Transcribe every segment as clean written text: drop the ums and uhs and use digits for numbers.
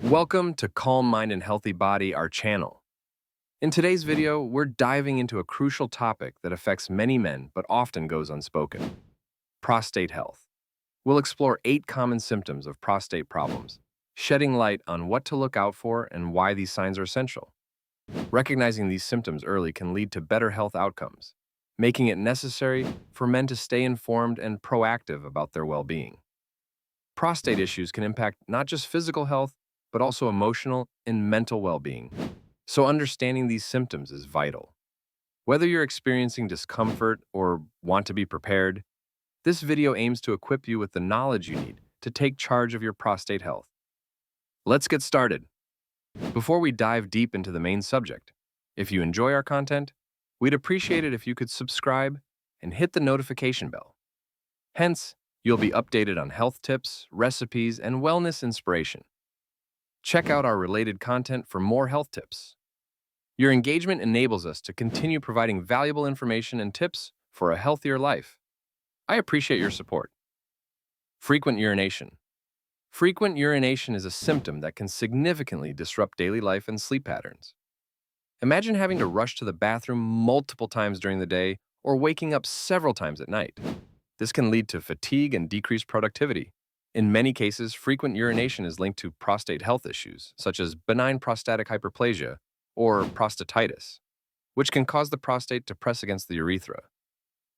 Welcome to Calm Mind and Healthy Body, our channel. In today's video, we're diving into a crucial topic that affects many men but often goes unspoken: prostate health. We'll explore 8 common symptoms of prostate problems, shedding light on what to look out for and why these signs are essential. Recognizing these symptoms early can lead to better health outcomes, making it necessary for men to stay informed and proactive about their well-being. Prostate issues can impact not just physical health, but also emotional and mental well-being. So understanding these symptoms is vital. Whether you're experiencing discomfort or want to be prepared, this video aims to equip you with the knowledge you need to take charge of your prostate health. Let's get started. Before we dive deep into the main subject, if you enjoy our content, we'd appreciate it if you could subscribe and hit the notification bell. Hence, you'll be updated on health tips, recipes, and wellness inspiration. Check out our related content for more health tips. Your engagement enables us to continue providing valuable information and tips for a healthier life. I appreciate your support. Frequent urination. Frequent urination is a symptom that can significantly disrupt daily life and sleep patterns. Imagine having to rush to the bathroom multiple times during the day or waking up several times at night. This can lead to fatigue and decreased productivity. In many cases, frequent urination is linked to prostate health issues, such as benign prostatic hyperplasia or prostatitis, which can cause the prostate to press against the urethra.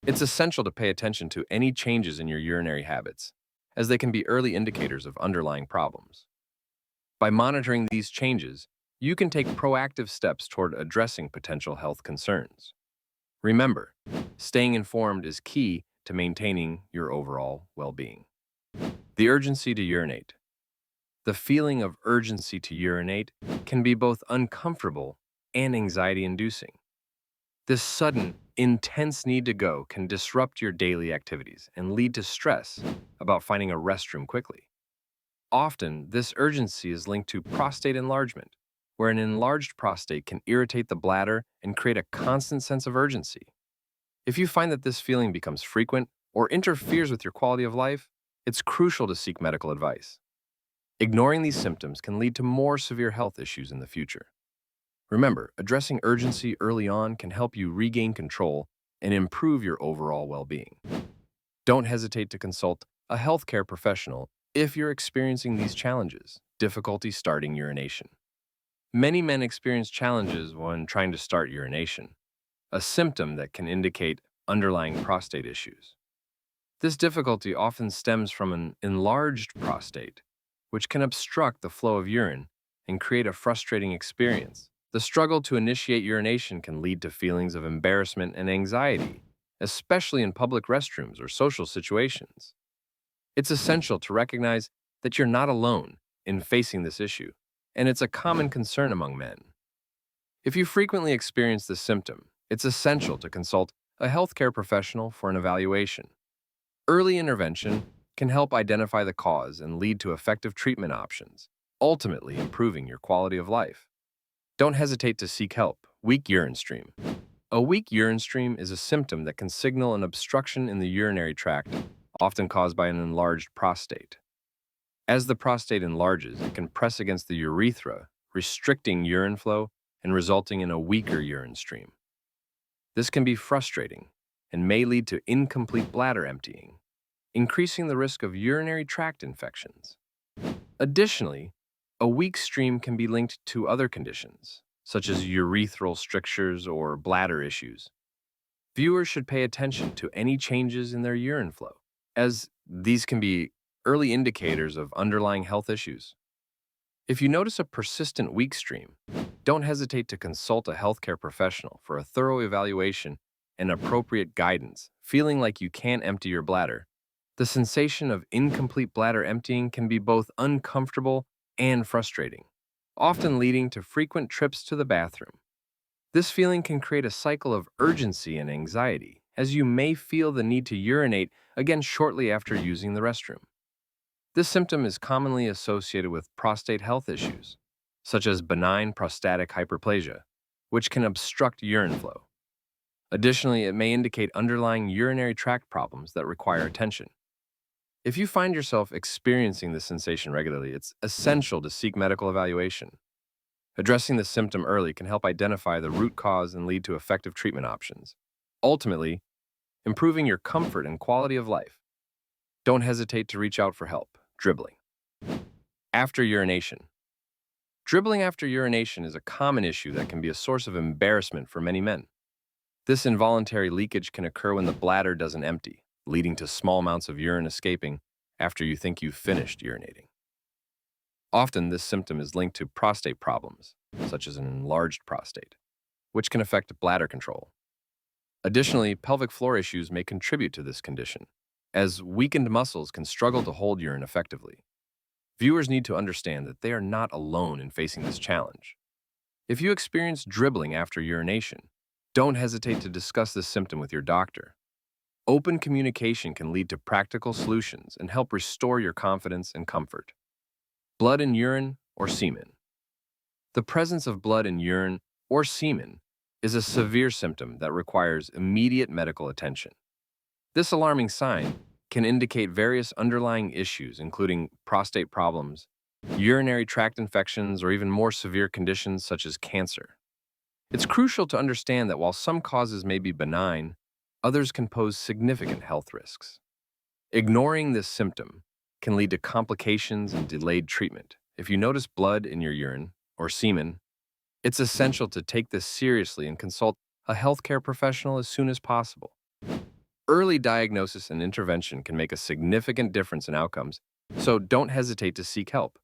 It's essential to pay attention to any changes in your urinary habits, as they can be early indicators of underlying problems. By monitoring these changes, you can take proactive steps toward addressing potential health concerns. Remember, staying informed is key to maintaining your overall well-being. The urgency to urinate. The feeling of urgency to urinate can be both uncomfortable and anxiety-inducing. This sudden, intense need to go can disrupt your daily activities and lead to stress about finding a restroom quickly. Often, this urgency is linked to prostate enlargement, where an enlarged prostate can irritate the bladder and create a constant sense of urgency. If you find that this feeling becomes frequent or interferes with your quality of life, it's crucial to seek medical advice. Ignoring these symptoms can lead to more severe health issues in the future. Remember, addressing urgency early on can help you regain control and improve your overall well-being. Don't hesitate to consult a healthcare professional if you're experiencing these challenges: difficulty starting urination. Many men experience challenges when trying to start urination, a symptom that can indicate underlying prostate issues. This difficulty often stems from an enlarged prostate, which can obstruct the flow of urine and create a frustrating experience. The struggle to initiate urination can lead to feelings of embarrassment and anxiety, especially in public restrooms or social situations. It's essential to recognize that you're not alone in facing this issue, and it's a common concern among men. If you frequently experience this symptom, it's essential to consult a healthcare professional for an evaluation. Early intervention can help identify the cause and lead to effective treatment options, ultimately improving your quality of life. Don't hesitate to seek help. Weak urine stream. A weak urine stream is a symptom that can signal an obstruction in the urinary tract, often caused by an enlarged prostate. As the prostate enlarges, it can press against the urethra, restricting urine flow and resulting in a weaker urine stream. This can be frustrating and may lead to incomplete bladder emptying, increasing the risk of urinary tract infections. Additionally, a weak stream can be linked to other conditions, such as urethral strictures or bladder issues. Viewers should pay attention to any changes in their urine flow, as these can be early indicators of underlying health issues. If you notice a persistent weak stream, don't hesitate to consult a healthcare professional for a thorough evaluation and appropriate guidance. Feeling like you can't empty your bladder. The sensation of incomplete bladder emptying can be both uncomfortable and frustrating, often leading to frequent trips to the bathroom. This feeling can create a cycle of urgency and anxiety, as you may feel the need to urinate again shortly after using the restroom. This symptom is commonly associated with prostate health issues, such as benign prostatic hyperplasia, which can obstruct urine flow. Additionally, it may indicate underlying urinary tract problems that require attention. If you find yourself experiencing this sensation regularly, it's essential to seek medical evaluation. Addressing the symptom early can help identify the root cause and lead to effective treatment options. Ultimately, improving your comfort and quality of life. Don't hesitate to reach out for help. Dribbling. After urination. Dribbling after urination is a common issue that can be a source of embarrassment for many men. This involuntary leakage can occur when the bladder doesn't empty, leading to small amounts of urine escaping after you think you've finished urinating. Often, this symptom is linked to prostate problems, such as an enlarged prostate, which can affect bladder control. Additionally, pelvic floor issues may contribute to this condition, as weakened muscles can struggle to hold urine effectively. Viewers need to understand that they are not alone in facing this challenge. If you experience dribbling after urination, don't hesitate to discuss this symptom with your doctor. Open communication can lead to practical solutions and help restore your confidence and comfort. Blood in urine or semen. The presence of blood in urine or semen is a severe symptom that requires immediate medical attention. This alarming sign can indicate various underlying issues, including prostate problems, urinary tract infections, or even more severe conditions such as cancer. It's crucial to understand that while some causes may be benign, others can pose significant health risks. Ignoring this symptom can lead to complications and delayed treatment. If you notice blood in your urine or semen, it's essential to take this seriously and consult a healthcare professional as soon as possible. Early diagnosis and intervention can make a significant difference in outcomes, so don't hesitate to seek help.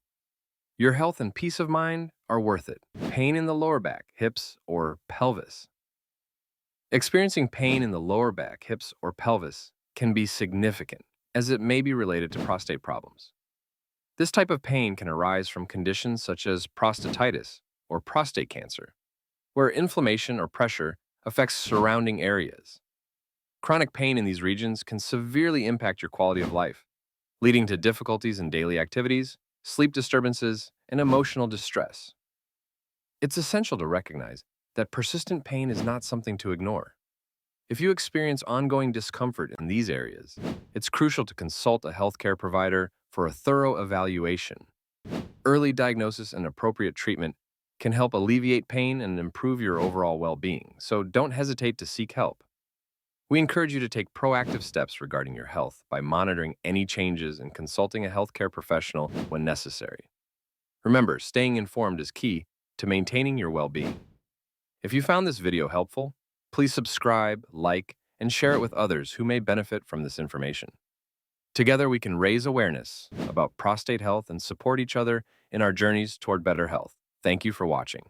Your health and peace of mind are worth it. Pain in the lower back, hips, or pelvis. Experiencing pain in the lower back, hips, or pelvis can be significant, as it may be related to prostate problems. This type of pain can arise from conditions such as prostatitis or prostate cancer, where inflammation or pressure affects surrounding areas. Chronic pain in these regions can severely impact your quality of life, leading to difficulties in daily activities, sleep disturbances, and emotional distress. It's essential to recognize that persistent pain is not something to ignore. If you experience ongoing discomfort in these areas, it's crucial to consult a healthcare provider for a thorough evaluation. Early diagnosis and appropriate treatment can help alleviate pain and improve your overall well-being, so don't hesitate to seek help. We encourage you to take proactive steps regarding your health by monitoring any changes and consulting a healthcare professional when necessary. Remember, staying informed is key to maintaining your well-being. If you found this video helpful, please subscribe, like, and share it with others who may benefit from this information. Together, we can raise awareness about prostate health and support each other in our journeys toward better health. Thank you for watching.